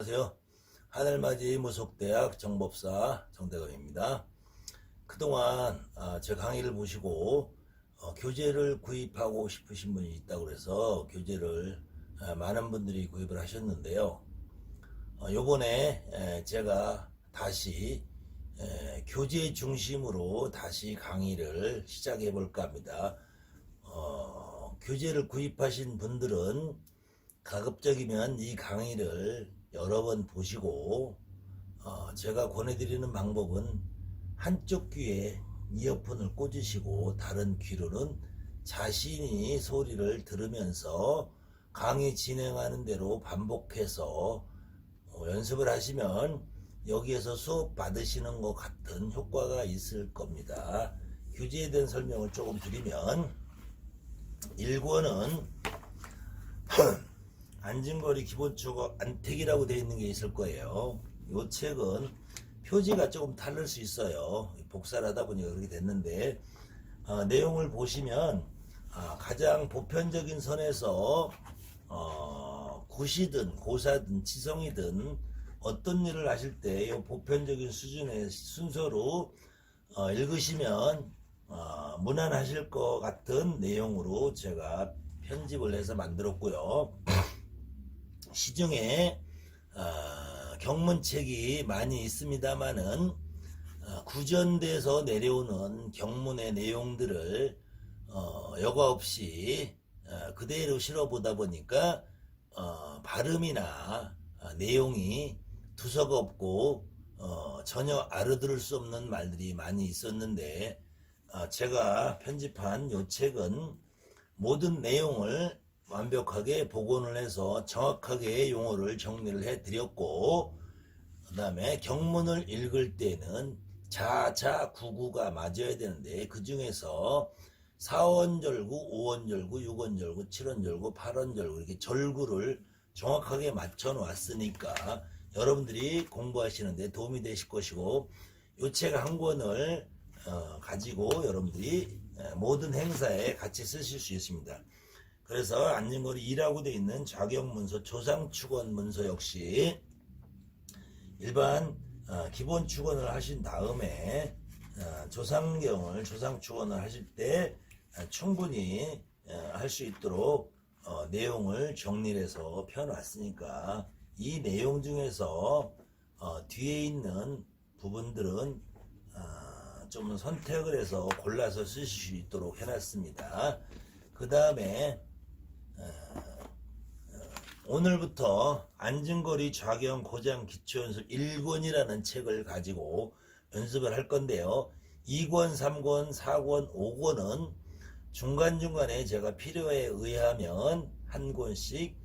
안녕하세요. 하늘맞이 무속대학 정법사 정대감입니다. 그동안 제 강의를 보시고 교재를 구입하고 싶으신 분이 있다고 해서 교재를 많은 분들이 구입을 하셨는데요. 요번에 제가 다시 교재 중심으로 다시 강의를 시작해 볼까 합니다. 교재를 구입하신 분들은 가급적이면 이 강의를 여러 번 보시고 제가 권해드리는 방법은 한쪽 귀에 이어폰을 꽂으시고 다른 귀로는 자신이 소리를 들으면서 강의 진행하는 대로 반복해서 연습을 하시면 여기에서 수업 받으시는 것 같은 효과가 있을 겁니다. 교재에 대한 설명을 조금 드리면 1권은 안진거리 기본축어 안택이라고 되어 있는 게 있을 거예요. 이 책은 표지가 조금 다를 수 있어요. 복사를 하다 보니까 그렇게 됐는데 내용을 보시면 가장 보편적인 선에서 구시든 고사든 지성이든 어떤 일을 하실 때 이 보편적인 수준의 순서로 읽으시면 무난하실 것 같은 내용으로 제가 편집을 해서 만들었고요. 시중에 경문책이 많이 있습니다만은 구전돼서 내려오는 경문의 내용들을 여과 없이 그대로 실어보다 보니까 발음이나 내용이 두서가 없고 전혀 알아들을 수 없는 말들이 많이 있었는데 제가 편집한 이 책은 모든 내용을 완벽하게 복원을 해서 정확하게 용어를 정리를 해 드렸고, 그 다음에 경문을 읽을 때는 자자 구구가 맞아야 되는데 그 중에서 4원절구, 5원절구, 6원절구, 7원절구, 8원절구 이렇게 절구를 정확하게 맞춰 놨으니까 여러분들이 공부하시는데 도움이 되실 것이고, 이 책 한 권을 가지고 여러분들이 모든 행사에 같이 쓰실 수 있습니다. 그래서 안진거리 2라고 되어 있는 좌경문서, 조상축원 문서 역시 일반 기본 축원을 하신 다음에 조상축원을 하실 때 충분히 할 수 있도록 내용을 정리를 해서 펴놨으니까 이 내용 중에서 뒤에 있는 부분들은 좀 선택을 해서 골라서 쓰실 수 있도록 해놨습니다. 그 다음에 오늘부터 안진거리 좌경 고장 기초연습 1권이라는 책을 가지고 연습을 할 건데요. 2권, 3권, 4권, 5권은 중간중간에 제가 필요에 의하면 한 권씩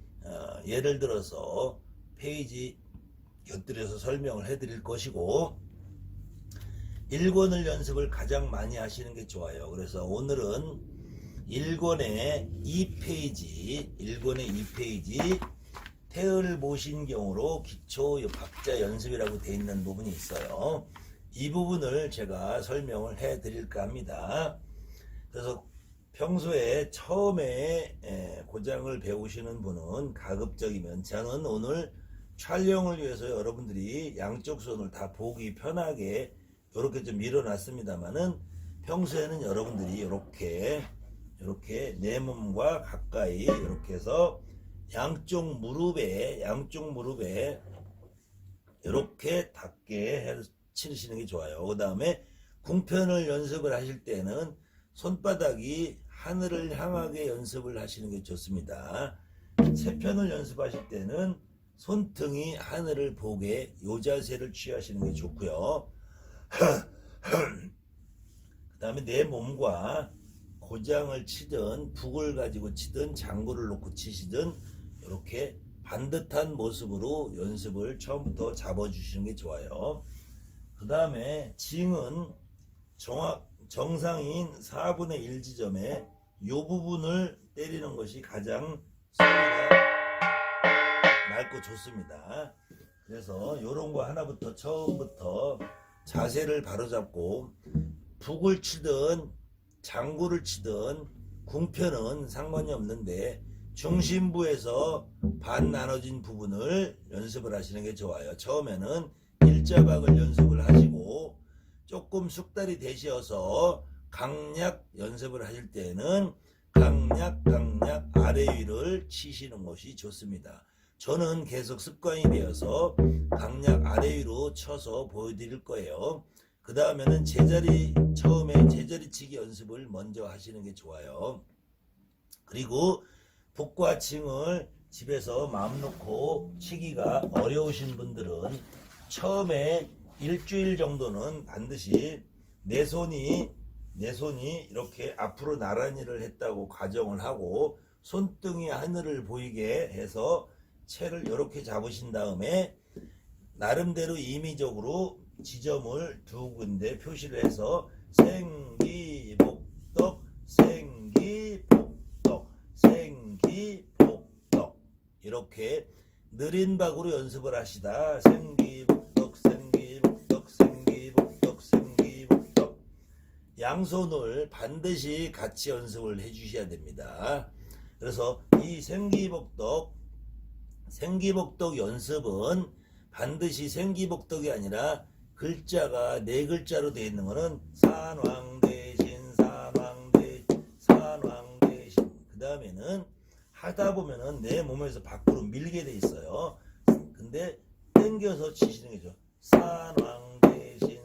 예를 들어서 페이지 곁들여서 설명을 해드릴 것이고, 1권을 연습을 가장 많이 하시는 게 좋아요. 그래서 오늘은 1권의 2페이지 태을 보신 경우로 기초 박자 연습이라고 되어 있는 부분이 있어요. 이 부분을 제가 설명을 해 드릴까 합니다. 그래서 평소에 처음에 고장을 배우시는 분은 가급적이면, 저는 오늘 촬영을 위해서 여러분들이 양쪽 손을 다 보기 편하게 이렇게 좀 밀어놨습니다만은, 평소에는 여러분들이 이렇게 내 몸과 가까이 이렇게 해서 양쪽 무릎에 이렇게 닿게 치시는 게 좋아요. 그 다음에 궁편을 연습을 하실 때는 손바닥이 하늘을 향하게 연습을 하시는 게 좋습니다. 세편을 연습하실 때는 손등이 하늘을 보게 요 자세를 취하시는 게 좋고요. 그 다음에 내 몸과 고장을 치든 북을 가지고 치든 장구를 놓고 치시든 이렇게 반듯한 모습으로 연습을 처음부터 잡아주시는 게 좋아요. 그 다음에 징은 정상인 4분의 1 지점에 이 부분을 때리는 것이 가장 소리가 맑고 좋습니다. 그래서 이런 거 하나부터 처음부터 자세를 바로잡고 북을 치든 장구를 치든 궁편은 상관이 없는데 중심부에서 반 나눠진 부분을 연습을 하시는 게 좋아요. 처음에는 일자박을 연습을 하시고 조금 숙달이 되셔서 강약 연습을 하실 때는 강약 아래 위를 치시는 것이 좋습니다. 저는 계속 습관이 되어서 강약 아래 위로 쳐서 보여드릴 거예요. 그 다음에는 처음에 제자리 치기 연습을 먼저 하시는 게 좋아요. 그리고 북과 칭을 집에서 마음 놓고 치기가 어려우신 분들은 처음에 일주일 정도는 반드시 내 손이 이렇게 앞으로 나란히를 했다고 가정을 하고 손등이 하늘을 보이게 해서 채를 이렇게 잡으신 다음에 나름대로 임의적으로 지점을 두 군데 표시를 해서 생기복덕 생기복덕 이렇게 느린 박으로 연습을 하시다. 생기복덕 양손을 반드시 같이 연습을 해 주셔야 됩니다. 그래서 이 생기복덕 연습은 반드시 생기복덕이 아니라 글자가 네 글자로 되어 있는 거는 산왕대신 그 다음에는 하다 보면은 내 몸에서 밖으로 밀게 돼 있어요. 근데 당겨서 치시는 거죠. 산왕대신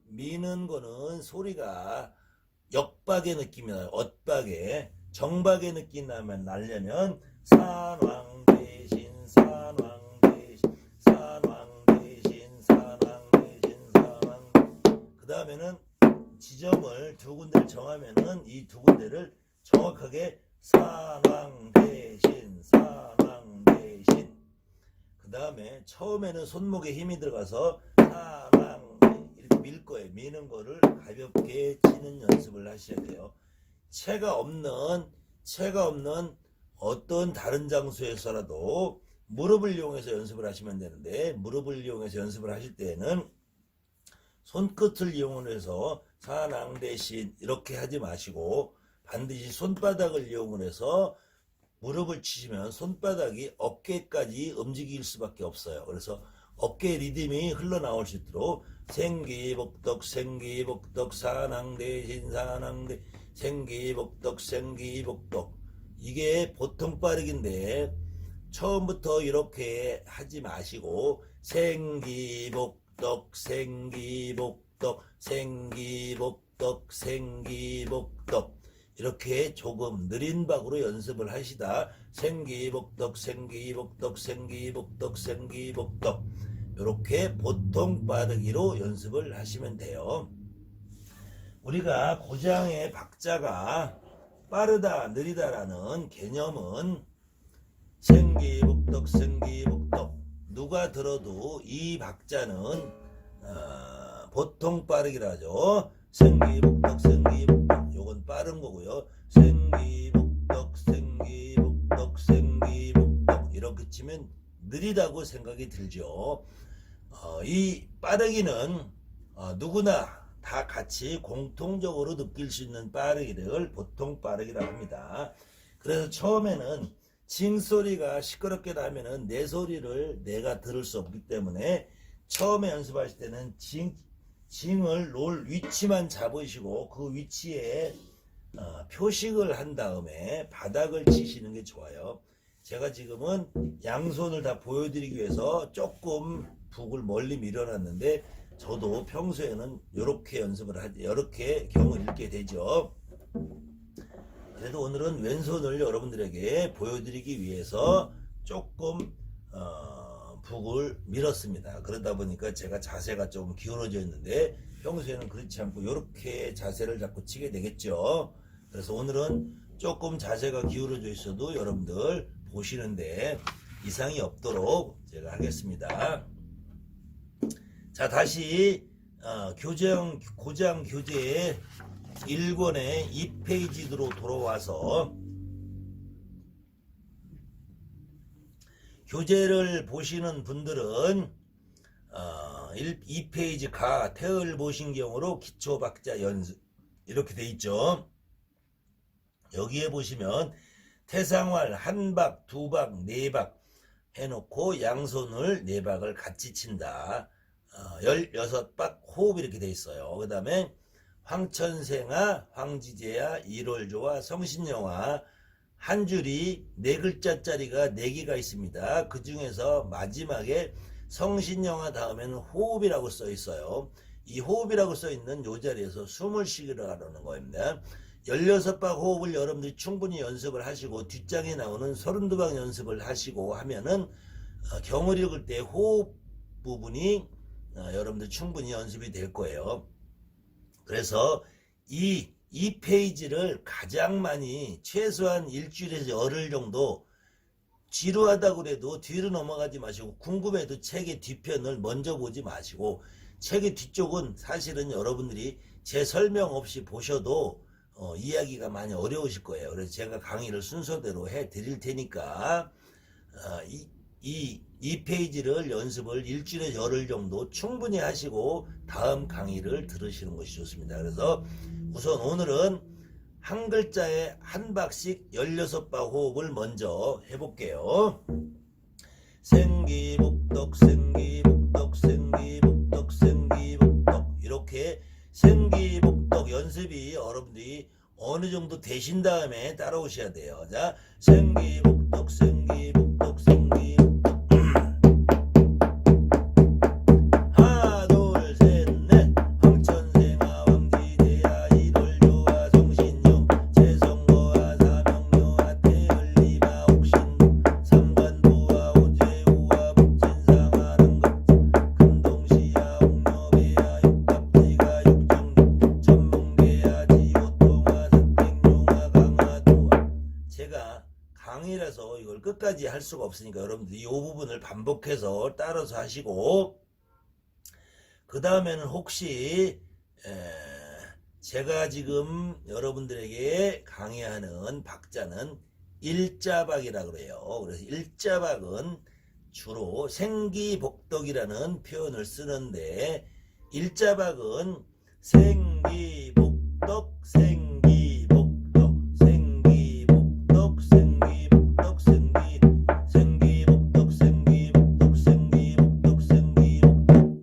미는 거는 소리가 역박의 느낌이 나요. 엇박의 정박의 느낌이 나려면 산왕대신 그 다음에는 지점을 두 군데를 정하면은 이 두 군데를 정확하게 산왕대신 그 다음에 처음에는 손목에 힘이 들어가서 산왕 이렇게 밀 거예요. 미는 거를 가볍게 치는 연습을 하셔야 돼요. 채가 없는 어떤 다른 장소에서라도 무릎을 이용해서 연습을 하시면 되는데 무릎을 이용해서 연습을 하실 때에는 손끝을 이용해서 산왕 대신 이렇게 하지 마시고 반드시 손바닥을 이용해서 무릎을 치시면 손바닥이 어깨까지 움직일 수밖에 없어요. 그래서 어깨 리듬이 흘러나올 수 있도록 생기복덕 산왕 대신 생기복덕 이게 보통 빠르기인데 처음부터 이렇게 하지 마시고 생기복덕 이렇게 조금 느린 박으로 연습을 하시다 생기복덕 이렇게 보통 빠르기로 연습을 하시면 돼요. 우리가 고장의 박자가 빠르다 느리다라는 개념은 생기복덕 누가 들어도 이 박자는 보통 빠르기라 하죠. 생기복덕 요건 빠른 거고요. 생기복덕 이렇게 치면 느리다고 생각이 들죠. 이 빠르기는 누구나 다 같이 공통적으로 느낄 수 있는 빠르기를 보통 빠르기라고 합니다. 그래서 처음에는 징 소리가 시끄럽게 나면은 내 소리를 내가 들을 수 없기 때문에 처음에 연습하실 때는 징을 놓을 위치만 잡으시고 그 위치에 표식을 한 다음에 바닥을 치시는 게 좋아요. 제가 지금은 양손을 다 보여드리기 위해서 조금 북을 멀리 밀어놨는데 저도 평소에는 이렇게 연습을 하지 이렇게 경을 읽게 되죠. 그래도 오늘은 왼손을 여러분들에게 보여드리기 위해서 조금 북을 밀었습니다. 그러다 보니까 제가 자세가 좀 기울어져 있는데 평소에는 그렇지 않고 이렇게 자세를 잡고 치게 되겠죠. 그래서 오늘은 조금 자세가 기울어져 있어도 여러분들 보시는데 이상이 없도록 제가 하겠습니다. 자, 다시 고장 교재 1권의 2페이지로 돌아와서 교재를 보시는 분들은 2페이지 태을 보신 경우로 기초박자 연습 이렇게 돼 있죠. 여기에 보시면 태상활 한 박, 두 박, 네 박 해놓고 양손을 네 박을 같이 친다. 16박 호흡 이렇게 돼 있어요. 그 다음에 황천생아, 황지제야, 일월조와, 성신영화 한 줄이 네 글자짜리가 네 개가 있습니다. 그 중에서 마지막에 성신영화 다음에는 호흡이라고 써 있어요. 이 호흡이라고 써 있는 요 자리에서 숨을 쉬기라는 겁니다. 16박 호흡을 여러분들이 충분히 연습을 하시고 뒷장에 나오는 32박 연습을 하시고 하면은 경을 읽을 때 호흡 부분이 여러분들 충분히 연습이 될 거예요. 그래서 이 페이지를 가장 많이 최소한 일주일에서 열흘 정도 지루하다고 그래도 뒤로 넘어가지 마시고 궁금해도 책의 뒤편을 먼저 보지 마시고 책의 뒤쪽은 사실은 여러분들이 제 설명 없이 보셔도 이야기가 많이 어려우실 거예요. 그래서 제가 강의를 순서대로 해 드릴 테니까 이 페이지를 연습을 일주일에 열흘 정도 충분히 하시고 다음 강의를 들으시는 것이 좋습니다. 그래서 우선 오늘은 한 글자에 한 박씩 16박 호흡을 먼저 해볼게요. 생기복덕 생기복덕 생기복덕 생기복덕 이렇게 생기복덕 연습이 여러분들이 어느 정도 되신 다음에 따라오셔야 돼요. 자, 생기복덕 생기복덕 생기복덕 하나 둘 셋 넷 황천생아 황지제야 일월조와 성신용 재성거와 사명료와 태을리마 옥신동 삼관보와 오재우와 북진상하는 급자 금동시야 옥녀배야 육갑지가 육정리 천문계야 지호통화 사택용화 강화도화 제가 강의라서 이걸 끝까지 할 수가 없으니까 여러분들이 이 부분을 반복해서 따라서 하시고 그 다음에는 혹시 제가 지금 여러분들에게 강의하는 박자는 일자박이라고 그래요. 그래서 일자박은 주로 생기복덕이라는 표현을 쓰는데 일자박은 생기복덕 생기복덕 생기복덕 생기복덕 생기복덕 생기복덕 생기복덕 생기복덕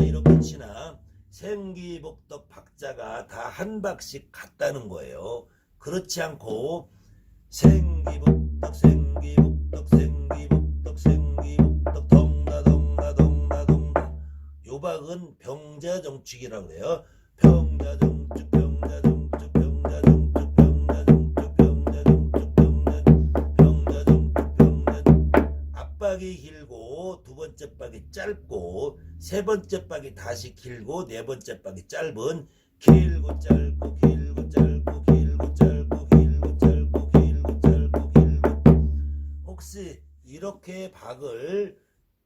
이렇게 치나 생기복덕 박자가 다 한 박씩 같다는 거예요. 그렇지 않고 생기복덕 생기복덕 생기복덕 생기복덕 덩다덩다 덩다덩다 요 박은 병자정축이라고 그래요. 병자정축 병자정축 병자정축 병자정축 병자정축 병자정축 병자정축 앞박이 길고 두 번째 박이 짧고 세 번째 박이 다시 길고 네 번째 박이 짧은 길고 짧고 길고 짧고 길고 짧고 길고 짧고 길고 짧고 길고 혹시 이렇게 박을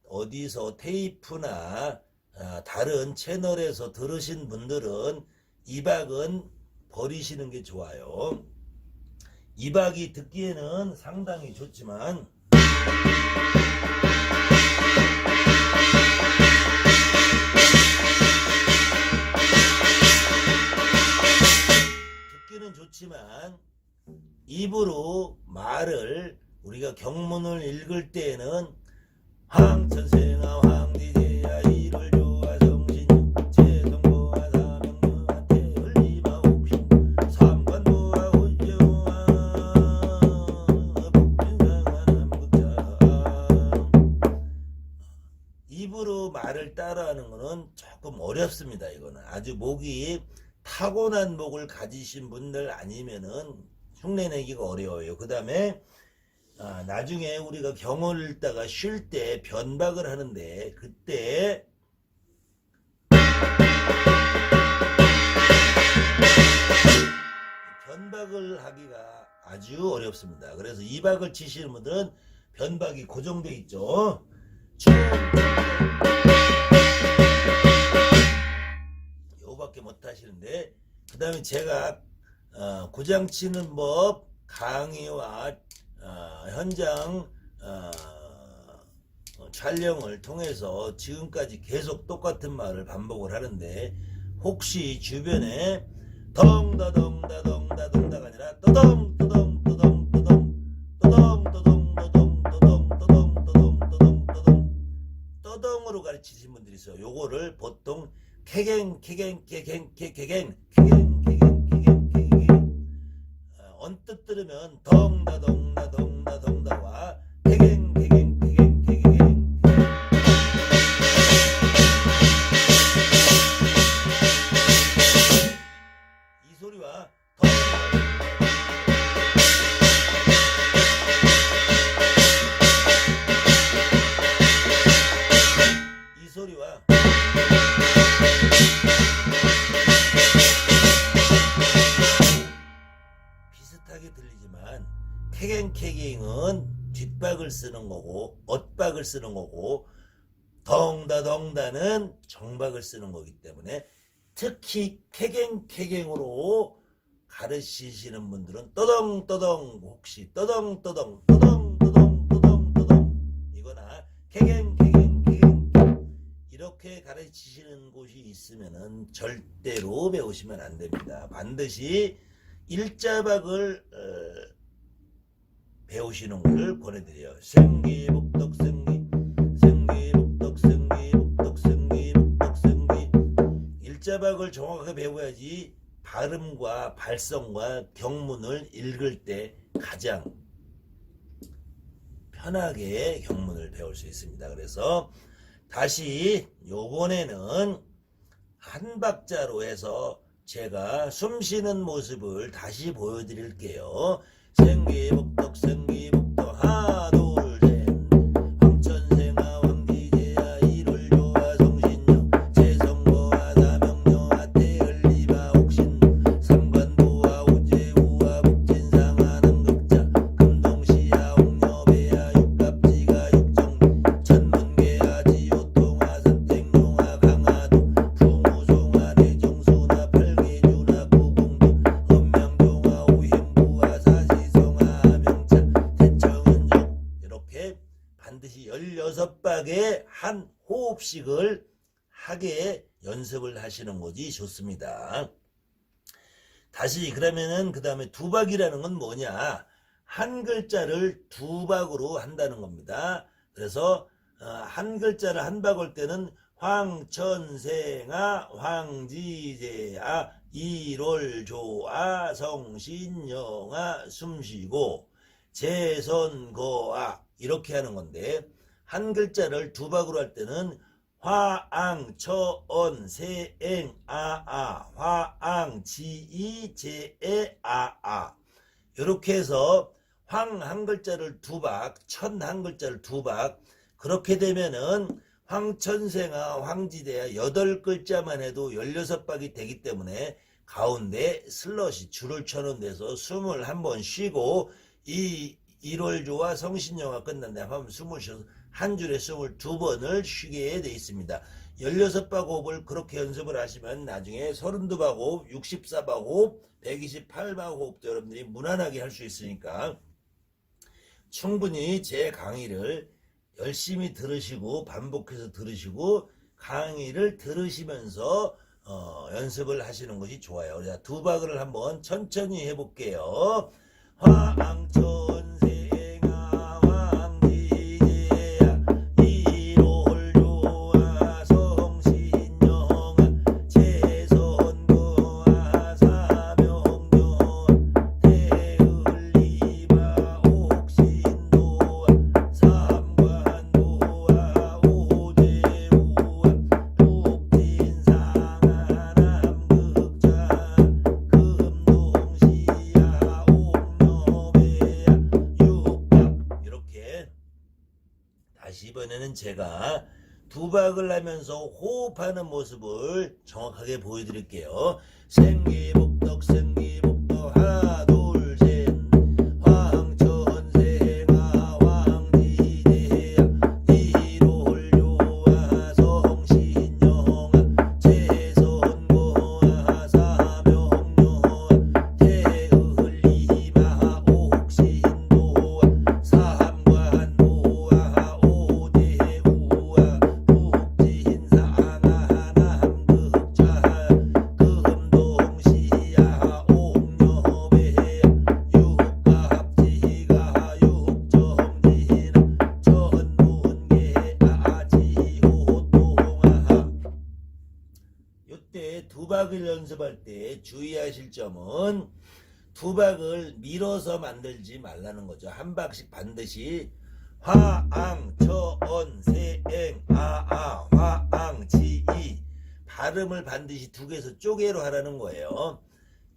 어디서 테이프나 다른 채널에서 들으신 분들은 이 박은 버리시는 게 좋아요. 이 박이 듣기에는 상당히 좋지만 듣기는 좋지만 입으로 말을 우리가 경문을 읽을 때에는 황천생아 황지제야 일월조와 성신용 재성거와 사명료와 태을리마 옥신 삼관보와 오재우와 북진상하 남극자 입으로 말을 따라하는 것은 조금 어렵습니다. 이거는 아주 목이 타고난 목을 가지신 분들 아니면은 흉내내기가 어려워요. 그 다음에 나중에 우리가 경을 읽다가 쉴 때 변박을 하는데 그때 변박을 하기가 아주 어렵습니다. 그래서 이 박을 치시는 분들은 변박이 고정돼 있죠. 요밖에 못 하시는데 그 다음에 제가 구장 치는 법 강의와 현장 촬영을 통해서 지금까지 계속 똑같은 말을 반복을 하는데 혹시 주변에 덩다덩다덩다덩다가 아니라 떠덩으로 가르치신 분들이 있어요. 요거를 보통 캐갱 언뜻 들으면 덩다와 캐갱 이 소리와 이 소리와 비슷하게 들리지만 캐갱은 뒷박을 쓰는 거고 엇박을 쓰는 거고 덩다는 정박을 쓰는 거기 때문에 특히 캐갱으로 가르치시는 분들은 떠덩 혹시 떠덩 이거나 캐갱 이렇게 가르치시는 곳이 있으면은 절대로 배우시면 안 됩니다. 반드시 일자박을 배우시는 걸 권해드려요. 생기복덕 일자박을 정확하게 배워야지 발음과 발성과 경문을 읽을 때 가장 편하게 경문을 배울 수 있습니다. 그래서 다시 요번에는 한 박자로 해서 제가 숨 쉬는 모습을 다시 보여드릴게요. 생기복덕 하나 둘셋 황천생아 황지제야 일월조와 성신여 재성거와 사명여와 태을리바 옥신 삼관도와 우제우와 북진상하 능극자 금동시야 옥녀배야 육갑지가 육정 천문계야 지호통화 선택용화 강화도 부무송화 내정수나 팔계주나 구공도 엄명동화 오행부와 사시성화 명차 대청은정 이렇게 반드시 16박의 한 호흡씩을 하게 연습을 하시는 것이 좋습니다. 다시 그러면은 그 다음에 두박이라는 건 뭐냐? 한 글자를 두 박으로 한다는 겁니다. 그래서 한 글자를 한 박 올 때는 황천생아 황지제아 일월조아 성신영아 숨쉬고 재선거아 이렇게 하는 건데 한 글자를 두 박으로 할 때는 화앙처언세앵아아 화앙지이제에아아 이렇게 해서 황 한 글자를 두 박, 천 한 글자를 두 박 그렇게 되면은 황천생아 황지대야 8글자만 해도 16박이 되기 때문에 가운데 슬롯이 줄을 쳐놓은 데서 숨을 한번 쉬고 이 일월조와 성신영화 끝난 다음에 한번 숨을 쉬어서 한 줄에 숨을 2번을 쉬게 돼 있습니다. 16박 호흡을 그렇게 연습을 하시면 나중에 32박 호흡, 64박 호흡, 128박 호흡도 여러분들이 무난하게 할 수 있으니까 충분히 제 강의를 열심히 들으시고 반복해서 들으시고 강의를 들으시면서 연습을 하시는 것이 좋아요. 자, 두 박을 한번 천천히 해볼게요. 화앙천생아 황지제야 일월조아 성신영아 재선거아 사명여아 태을리바 옥신도아 삼관도아 오제우아 북진상아 남극자 금동시야 옥녀배야 육박 이렇게 다시 이번에는 제가 두 박을 하면서 호흡하는 모습을 정확하게 보여드릴게요. 생기복덕 하나 둘셋 황천생아 황지제야 일월조아 성신영아 재선거아 사명여아 태을리바 옥신도아 삼관도아 오제우아 북진상아 남극자 두박을 연습할 때 주의하실 점은 두박을 밀어서 만들지 말라는 거죠. 한 박씩 반드시 화앙 처언 세앵 아아 화앙 지이 발음을 반드시 두 개에서 쪼개로 하라는 거예요.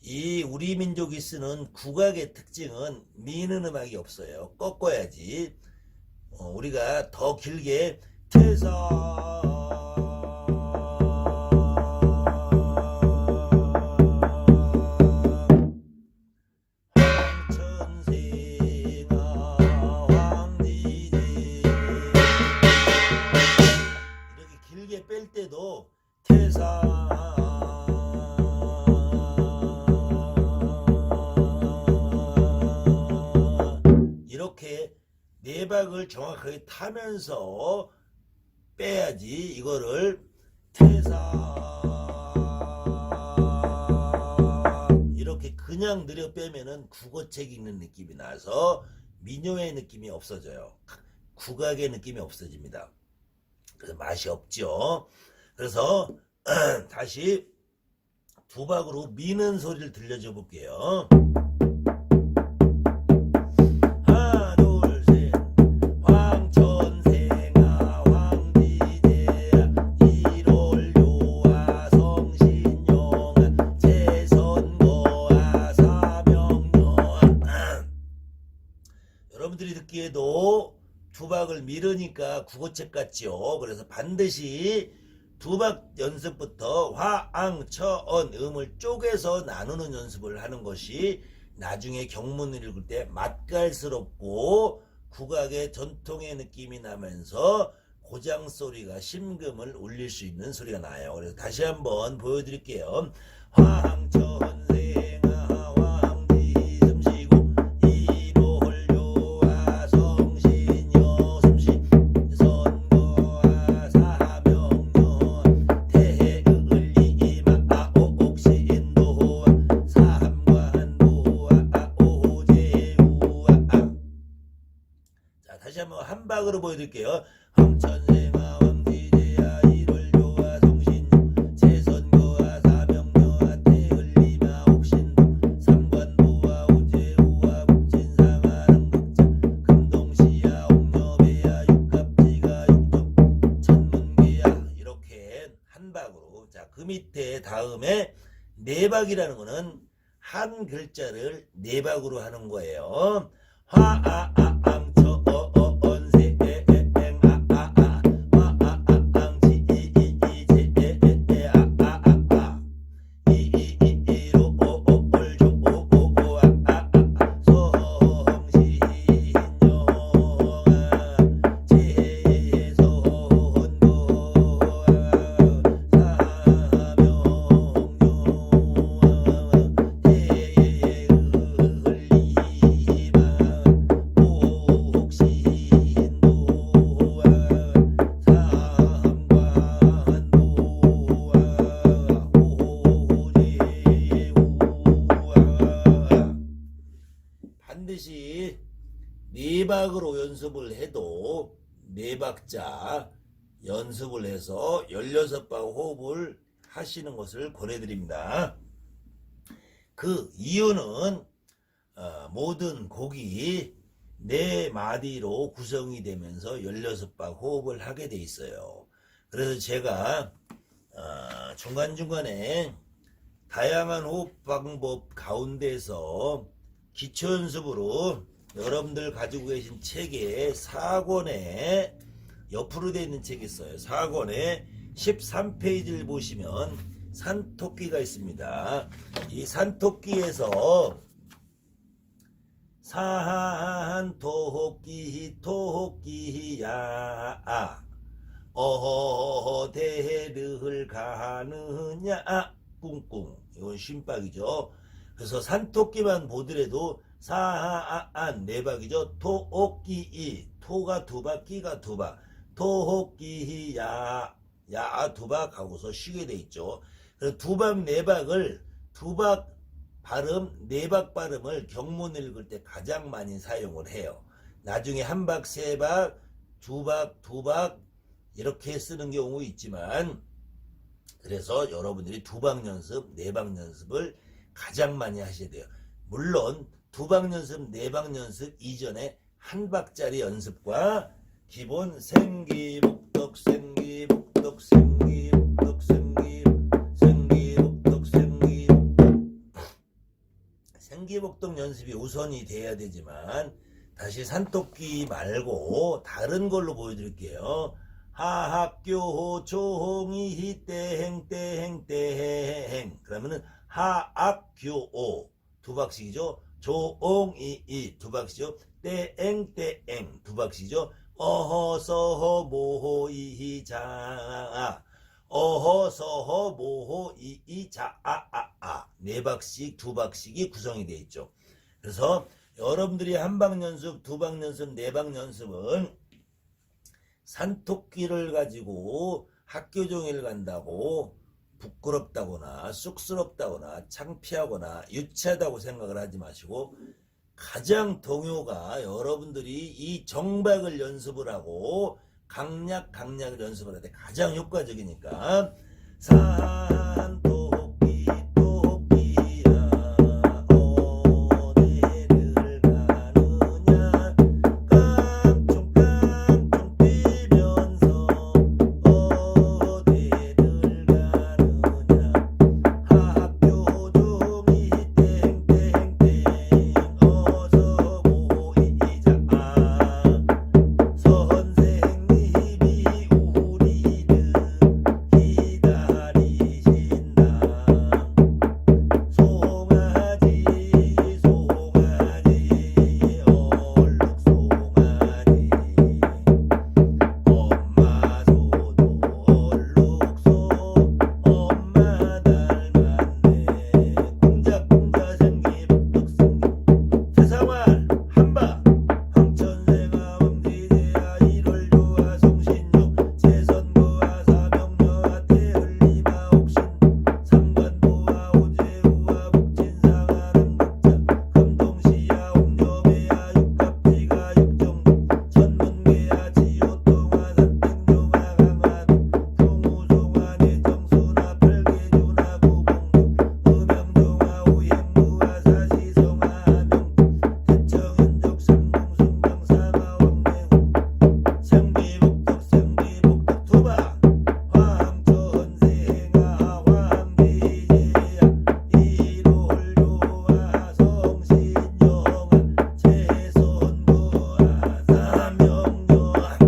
이 우리 민족이 쓰는 국악의 특징은 미는 음악이 없어요. 꺾어야지. 우리가 더 길게 태사 뺄 때도 태사 이렇게 네 박을 정확하게 타면서 빼야지. 이거를 태사 이렇게 그냥 느려 빼면은 국어책 읽는 느낌이 나서 민요의 느낌이 없어져요. 국악의 느낌이 없어집니다. 그래서 맛이 없죠. 그래서 다시 두박으로 미는 소리를 들려줘 볼게요. 하나 둘 셋 황천생아 황지제야 일월요아 성신영아 제선거아 사명여아 여러분들이 듣기에도 두박을 밀으니까 국어책 같지요. 그래서 반드시 두박 연습부터 화앙 처언 음을 쪼개서 나누는 연습을 하는 것이 나중에 경문을 읽을 때 맛깔스럽고 국악의 전통의 느낌이 나면서 고장 소리가 심금을 울릴 수 있는 소리가 나요. 그래서 다시 한번 보여드릴게요. 화앙 처언생아 황지 숨쉬고 일월요아 성신여 숨쉬 선거아 사명여 태을리마 옥신도아 삼관도아 오제우아 자 다시 한번 한 박으로 보여드릴게요. 황천생아 황지제야 일월요아 성신여 제선거아 사명여아 태을리마 옥신도 삼관도아 오제우아 북진상아랑극자 금동시야 옥녀배야 육갑지가 육종 천문계야 이렇게 한 박으로 자 그 밑에 다음에 네 박이라는 거는 한 글자를 네 박으로 하는 거예요. 화아아앙 처언 세앵 아아아 화아아앙 지이이제에아아아 이이이로 올조오아아 성신영아 제선거아 반드시 네 박으로 연습을 해도 네 박자 연습을 해서 16박 호흡을 하시는 것을 권해드립니다. 그 이유는 모든 곡이 네 마디로 구성이 되면서 16박 호흡을 하게 돼 있어요. 그래서 제가 중간중간에 다양한 호흡 방법 가운데서 기초 연습으로 여러분들 가지고 계신 책에 4권에 옆으로 되어 있는 책이 있어요. 4권에 13페이지를 보시면 산토끼가 있습니다. 이 산토끼에서 산토끼 토끼야 어디를 가느냐 꿍꿍 이건 쉰박이죠. 그래서 산토끼만 보더라도 사안 네박이죠. 토끼이 토가 두박 끼가 두박 토끼야 야 두박 하고서 쉬게 돼 있죠. 그래서 두박 네박을 두박 발음 네박 발음을 경문 읽을 때 가장 많이 사용을 해요. 나중에 한박 세박 두박 두박 이렇게 쓰는 경우 있지만 그래서 여러분들이 두박 연습, 네박 연습을 가장 많이 하셔야 돼요. 물론 두박 연습, 네박 연습 이전에 한 박짜리 연습과 기본 생기복덕, 생기복덕, 생기복덕, 생기복덕, 생기복덕 연습이 우선이 돼야 되지만, 다시 산토끼 말고 다른 걸로 보여드릴게요. 하학교 조홍이 땡땡땡땡. 그러면은 하학교 두 박씩이죠. 조홍이 두 박씩이죠. 땡땡 두 박씩이죠. 어허서허 모호이 자 어허서허 모호이 자아아아 네 박씩 두 박씩이 구성이 되어 있죠. 그래서 여러분들이 한박 연습, 두박 연습, 네박 연습은 산토끼를 가지고 학교 종일 간다고 부끄럽다거나 쑥스럽다거나 창피하거나 유치하다고 생각을 하지 마시고, 가장 동요가 여러분들이 이 정박을 연습을 하고 강약을 연습을 할 때 가장 효과적이니까, 산토끼 토끼야 어디를 가느냐 깡총깡총 뛰면서 어디를 가느냐 학교 종이 땡땡땡 어서 모이자 선생님이 우리를 기다리신다. 송아지 송아지 얼룩 송아지 엄마 소도 얼룩소 엄마 닮았네. 쿵자쿵자 생기복덕 생기 태상활 한박 황천생아 왕지대야 일월 요하 성신용 재선거와 사명녀와 태흘리마 옥신 상관보와 오제우와 북진상아 남극자 금동시야 옥녀배야 육갑지가 육정동 천문계야 지호동화 산땡룡아 강화도 풍우송화 내정소나 팔계주나 구봉동 음양동화 우행부와 사시성아 함영동 대청은적 상공순방 상하 왕래홍 생기복덕 생기복덕 두박 황천생아 황비제야 일월요하 성신영아 재선거아 사명녀아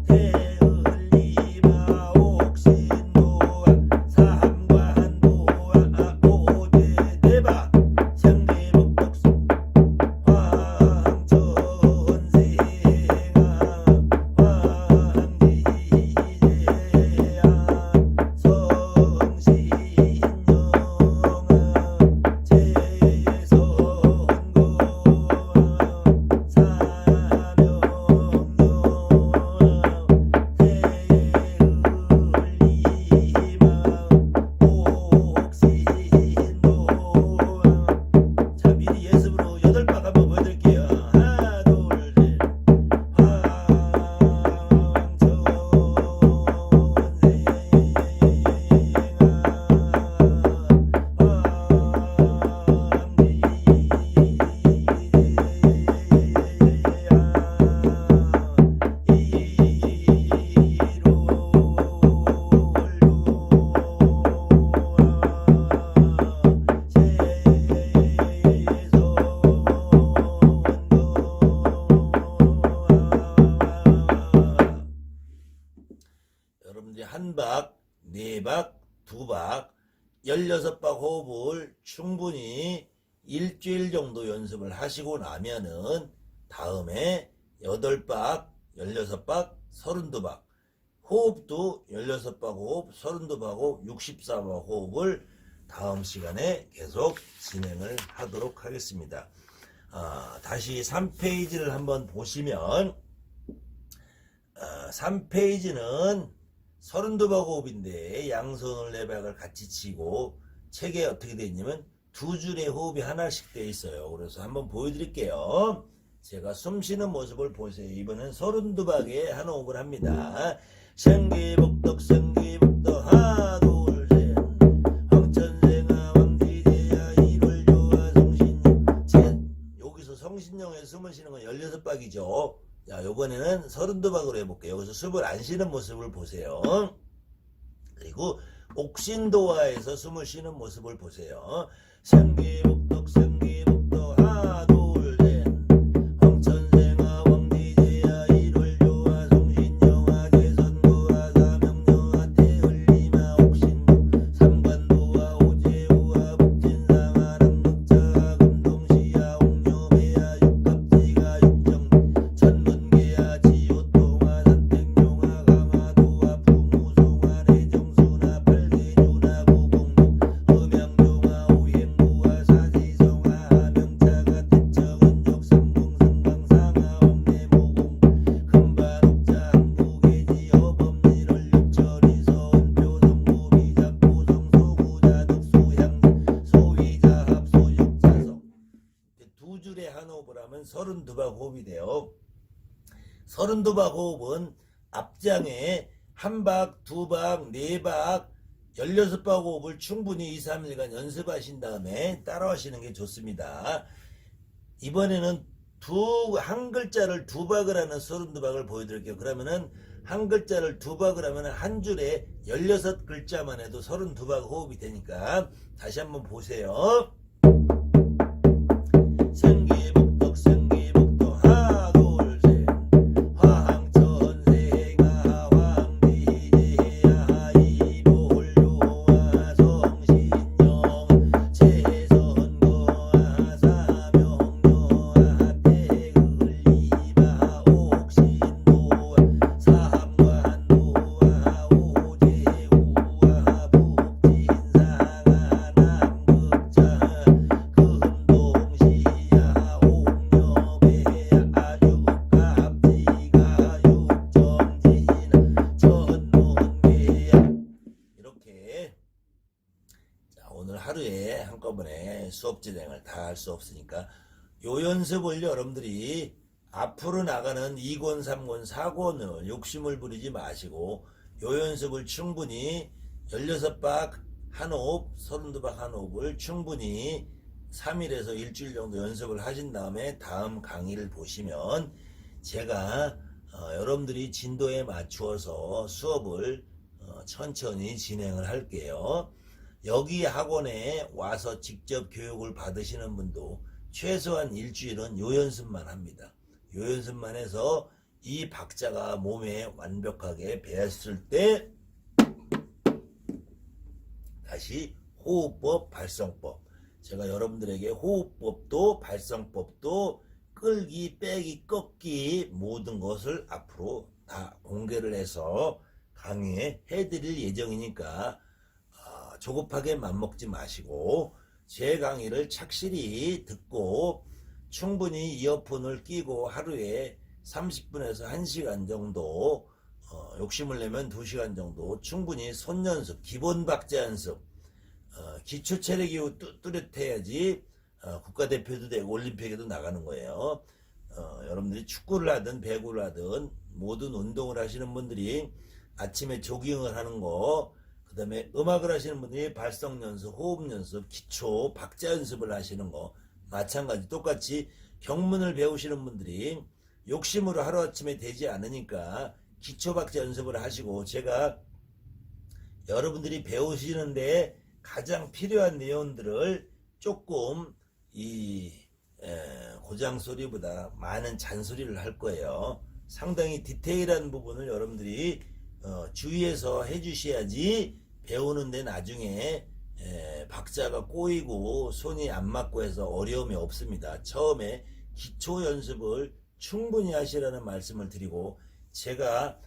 태흘리마 옥신도아 삼관도아 오제대박 생기복덕 자, 미리 예습으로 8박 한번 보여드릴게요. 하나, 둘, 셋. 여러분들이 한박, 네박, 두박, 16박 호흡을 충분히 일주일 정도 연습을 하시고 나면은 다음에 8박, 16박, 32박 호흡도 16박 호흡, 32박 호흡, 64박 호흡을 다음 시간에 계속 진행을 하도록 하겠습니다. 다시 3페이지를 한번 보시면 3페이지는 32박 호흡인데 양손을 네박을 같이 치고 책에 어떻게 되어 있냐면 두 줄의 호흡이 하나씩 되어 있어요. 그래서 한번 보여드릴게요. 제가 숨 쉬는 모습을 보세요. 이번엔 32박에 한 호흡을 합니다. 생기복덕 생기복덕 하 시작이죠. 자, 요번에는 32박으로 해볼게요. 여기서 숨을 안 쉬는 모습을 보세요. 그리고 옥신도화에서 숨을 쉬는 모습을 보세요. 생기복덕 생기복덕 하나 둘셋 황천생아 왕지제야 일월조화 성신영아 제선도화 사명영아 태을리마 옥신도 삼관도화 오제우화 북진상아 남극자가 금동시야 옥녀배야 육갑지가 육정 천문계야 지호동화 산택용화 강화도화 부무송화 내정수나 팔계주나 구공도 음양종화 오행부화 사지성화 하명차가 태척은적 삼공승강상하 옥내모공 금반옥자 한국의지 어범리를 육철이서 은표성구비 작고성 소구자 득수향 소위자 합소육자성 두 줄의 한 호흡을 하면 32박 호흡이 돼요. 32박 호흡은 앞장에 한 박, 두 박, 네 박, 16박 호흡을 충분히 2, 3일간 연습하신 다음에 따라하시는 게 좋습니다. 이번에는 한 글자를 두 박을 하는 32박을 보여드릴게요. 그러면은 한 글자를 두 박을 하면 한 줄에 16글자만 해도 32박 호흡이 되니까 다시 한번 보세요. 생기복덕 생기복덕 하나 둘셋 화항천생아 황지제야 이볼요아 성신영 제선거아 사명영아 태을리마 옥신도아 삼관도아 오제우아 북진상아 남극자 금동시야 옥녀배야 육갑지가 육정진아 천문계야 이렇게 자, 오늘 하루에 한꺼번에 수업 진행을 다 할 수 없으니까 요 연습을 여러분들이 앞으로 나가는 2권, 3권, 4권을 욕심을 부리지 마시고 요 연습을 충분히 16박 한 호흡, 32박 한 호흡을 충분히 3일에서 일주일 정도 연습을 하신 다음에 다음 강의를 보시면 제가 여러분들이 진도에 맞추어서 수업을 천천히 진행을 할게요. 여기 학원에 와서 직접 교육을 받으시는 분도 최소한 일주일은 요 연습만 합니다. 요 연습만 해서 이 박자가 몸에 완벽하게 배었을 때 다시 호흡법, 발성법 제가 여러분들에게 호흡법도 발성법도 끌기, 빼기, 꺾기 모든 것을 앞으로 다 공개를 해서 강의해 드릴 예정이니까 조급하게 맘먹지 마시고 제 강의를 착실히 듣고 충분히 이어폰을 끼고 하루에 30분에서 1시간 정도 욕심을 내면 2시간 정도 충분히 손 연습, 기본 박자 연습 기초 체력이 뚜렷해야지 국가대표도 되고 올림픽에도 나가는 거예요. 여러분들이 축구를 하든 배구를 하든 모든 운동을 하시는 분들이 아침에 조깅을 하는 거 그 다음에 음악을 하시는 분들이 발성 연습, 호흡 연습, 기초 박자 연습을 하시는 거 마찬가지 똑같이 경문을 배우시는 분들이 욕심으로 하루아침에 되지 않으니까 기초 박자 연습을 하시고 제가 여러분들이 배우시는데 가장 필요한 내용들을 조금 이 고장 소리보다 많은 잔소리를 할 거예요. 상당히 디테일한 부분을 여러분들이 주의해서 해주셔야지 배우는데 나중에 박자가 꼬이고 손이 안 맞고 해서 어려움이 없습니다. 처음에 기초 연습을 충분히 하시라는 말씀을 드리고 제가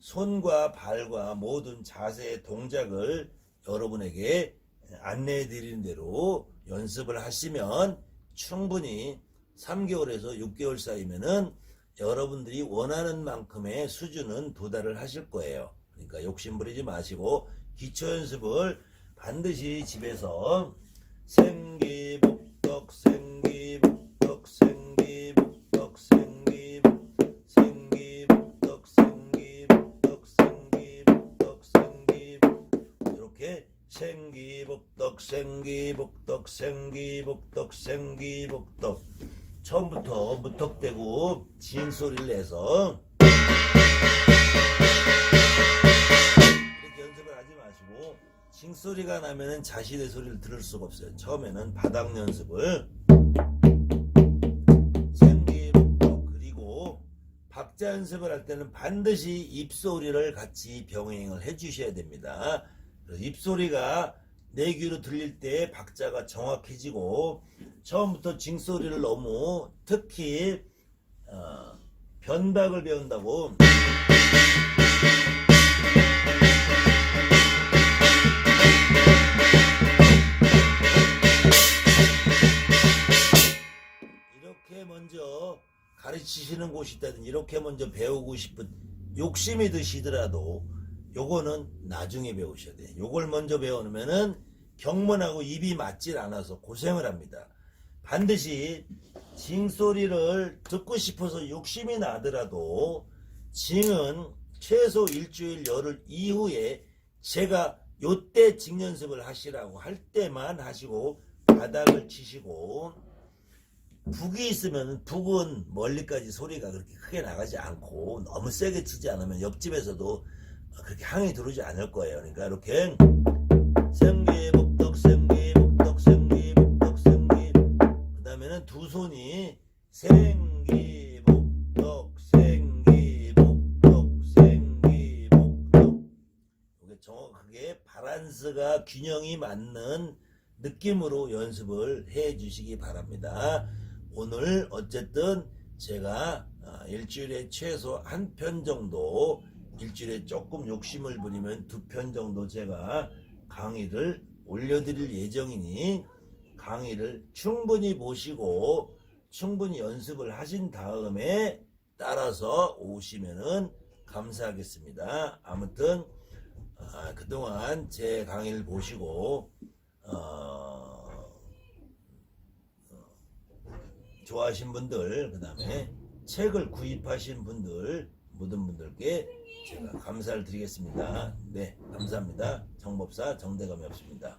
손과 발과 모든 자세의 동작을 여러분에게 안내해 드리는 대로 연습을 하시면 충분히 3개월에서 6개월 사이면은 여러분들이 원하는 만큼의 수준은 도달을 하실 거예요. 그러니까 욕심부리지 마시고 기초 연습을 반드시 집에서 생기복덕 생기복덕 생기복덕 생기복덕 생기복덕 생기복덕 생기복덕 생기복덕 이렇게 생기복덕 생기복덕 생기복덕 생기복덕 처음부터 무턱대고 징 소리를 내서 이렇게 연습을 하지 마시고 징 소리가 나면은 자신의 소리를 들을 수가 없어요. 처음에는 바닥 연습을 생기부터, 그리고 박자 연습을 할 때는 반드시 입소리를 같이 병행을 해 주셔야 됩니다. 입소리가 내 귀로 들릴 때 박자가 정확해지고, 처음부터 징소리를 너무 특히 변박을 배운다고 이렇게 먼저 가르치시는 곳이 있다든 이렇게 먼저 배우고 싶은 욕심이 드시더라도 요거는 나중에 배우셔야 돼요. 요걸 먼저 배우면은 경문하고 입이 맞질 않아서 고생을 합니다. 반드시 징소리를 듣고 싶어서 욕심이 나더라도 징은 최소 일주일 열흘 이후에 제가 요때 징 연습을 하시라고 할 때만 하시고 바닥을 치시고, 북이 있으면 북은 멀리까지 소리가 그렇게 크게 나가지 않고 너무 세게 치지 않으면 옆집에서도 그렇게 항이 들어오지 않을 거예요. 그러니까 이렇게 생기복덕 생기복덕 생기복덕 생기, 그 다음에는 두 손이 생기복덕 생기복덕 생기복덕, 이게 정확하게 바란스가 균형이 맞는 느낌으로 연습을 해 주시기 바랍니다. 오늘 어쨌든 제가 일주일에 최소 한 편 정도, 일주일에 조금 욕심을 부리면 2편 정도 제가 강의를 올려드릴 예정이니 강의를 충분히 보시고 충분히 연습을 하신 다음에 따라서 오시면은 감사하겠습니다. 아무튼 그동안 제 강의를 보시고 좋아하신 분들, 그 다음에 책을 구입하신 분들, 모든 분들께 제가 감사를 드리겠습니다. 네, 감사합니다. 정법사 정대감이었습니다.